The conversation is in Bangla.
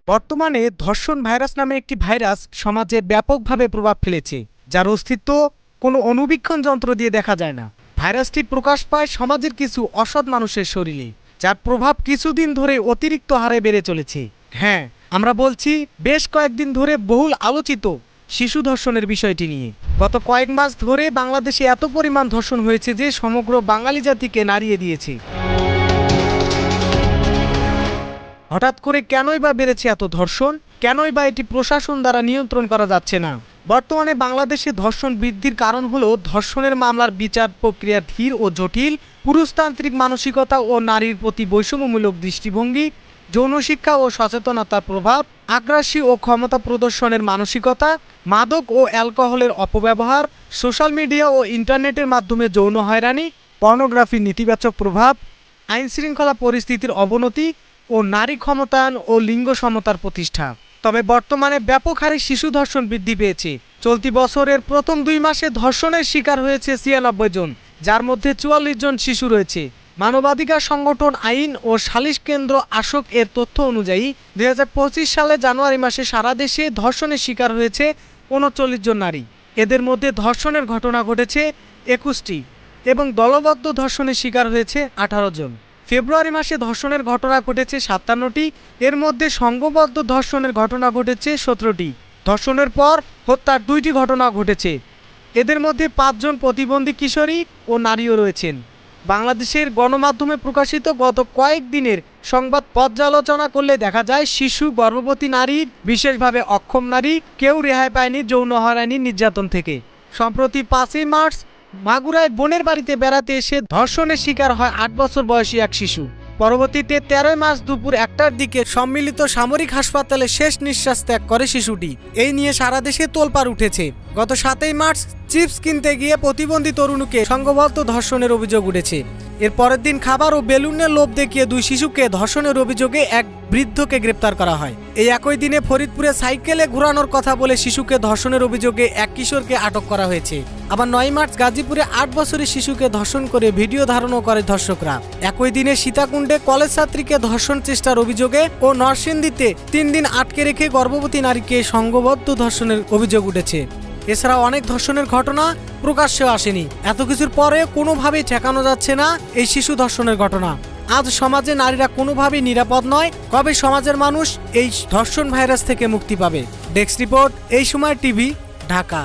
বর্তমানে ধর্ষণ ভাইরাস নামে একটি ভাইরাস সমাজে ব্যাপকভাবে প্রভাব ফেলেছে, যার অস্তিত্ব কোনো অণুবীক্ষণ যন্ত্র দিয়ে দেখা যায় না। ভাইরাসটি প্রকাশ পায় সমাজের কিছু অসৎ মানুষের শরীরে, যার প্রভাব কিছুদিন ধরে অতিরিক্ত হারে বেড়ে চলেছে। হ্যাঁ, আমরা বলছি বেশ কয়েকদিন ধরে বহুল আলোচিত শিশু ধর্ষণের বিষয়টি নিয়ে। গত কয়েক মাস ধরে বাংলাদেশে এত পরিমাণ ধর্ষণ হয়েছে যে সমগ্র বাঙালি জাতিকে নাড়িয়ে দিয়েছে। হঠাৎ করে কেনই বা বেড়েছে এত ধর্ষণ? কেনই বা এটি প্রশাসন দ্বারা নিয়ন্ত্রণ করা যাচ্ছে না? বর্তমানে বাংলাদেশে ধর্ষণ বৃদ্ধির কারণ হলো ধর্ষণের মামলার বিচার প্রক্রিয়া ধীর ও জটিল, পুরুষতান্ত্রিক মানসিকতা ও নারীর প্রতি বৈষম্যমূলক দৃষ্টিভঙ্গি, যৌন শিক্ষা ও সচেতনতার প্রভাব, আগ্রাসী ও ক্ষমতা প্রদর্শনের মানসিকতা, মাদক ও অ্যালকোহলের অপব্যবহার, সোশ্যাল মিডিয়া ও ইন্টারনেটের মাধ্যমে যৌন হয়রানি, পর্নোগ্রাফির নেতিবাচক প্রভাব, আইনশৃঙ্খলা পরিস্থিতির অবনতি ও নারী ক্ষমতায়ন ও লিঙ্গ সমতার প্রতিষ্ঠা। তবে বর্তমানে ব্যাপক হারে শিশু ধর্ষণ বৃদ্ধি পেয়েছে। চলতি বছরের প্রথম 2 মাসে ধর্ষণের শিকার হয়েছে 96 জন, যার মধ্যে 44 জন শিশু রয়েছে। মানবাধিকার সংগঠন আইন ও সালিশ কেন্দ্র আশোক এর তথ্য অনুযায়ী 2025 সালে জানুয়ারি মাসে সারা দেশে ধর্ষণের শিকার হয়েছে 39 জন নারী। এদের মধ্যে ধর্ষণের ঘটনা ঘটেছে 21টি এবং দলবদ্ধ ধর্ষণের শিকার হয়েছে 18 জন। ফেব্রুয়ারি মাসে ধর্ষণের ঘটনা ঘটেছে 57টি, এর মধ্যে সংঘবদ্ধ ধর্ষণের ঘটনা ঘটেছে 17টি। ধর্ষণের পর হত্যার 2টি ঘটনা ঘটেছে। এদের মধ্যে 5 জন প্রতিবন্ধী কিশোরী ও নারীও রয়েছেন। বাংলাদেশের গণমাধ্যমে প্রকাশিত গত কয়েকদিনের সংবাদ পর্যালোচনা করলে দেখা যায় শিশু, গর্ভবতী নারী, বিশেষভাবে অক্ষম নারী কেউ রেহাই পায়নি যৌন হয়রানি নির্যাতন থেকে। সম্প্রতি 5ই মার্চ মাগুরায় বোনের বাড়িতে বেড়াতে এসে ধর্ষণের শিকার হয় 8 বছর বয়সী এক শিশু। পরবর্তীতে 13 মার্চ দুপুর 1টার দিকে সম্মিলিত সামরিক হাসপাতালে শেষ নিঃশ্বাস ত্যাগ করে শিশুটি। এই নিয়ে সারা দেশে তোলপাড় উঠেছে। গত 7ই মার্চ চিপস কিনতে গিয়ে প্রতিবন্ধী তরুণীকে সংঘবদ্ধ ধর্ষণের অভিযোগ উঠেছে। এর পরের দিন খাবার ও বেলুনের লোভ দেখিয়ে 2 শিশুকে ধর্ষণের অভিযোগে এক বৃদ্ধকে গ্রেপ্তার করা হয়। এই একই দিনে ফরিদপুরে সাইকেলে ঘোরানোর কথা বলে শিশুকে ধর্ষণের অভিযোগে এক কিশোরকে আটক করা হয়েছে। আবার 9 মার্চ গাজীপুরে 8 বছরের শিশুকে ধর্ষণ করে ভিডিও ধারণও করে ধর্ষকরা। একই দিনে সীতাকুণ্ডে কলেজ ছাত্রীকে ধর্ষণ চেষ্টার অভিযোগে ও নরসিংদীতে 3 দিন আটকে রেখে গর্ভবতী নারীকে সংঘবদ্ধ ধর্ষণের অভিযোগ উঠেছে। এছাড়া অনেক ধর্ষণের ঘটনা প্রকাশ্যে আসেনি। এত কিছুর পরে কোনোভাবেই ঠেকানো যাচ্ছে না এই শিশু ধর্ষণের ঘটনা। আজ সমাজে নারীরা কোনোভাবেই নিরাপদ নয়। কবে সমাজের মানুষ এই ধর্ষণ ভাইরাস থেকে মুক্তি পাবে? ডেস্ক রিপোর্ট, এই সময় টিভি, ঢাকা।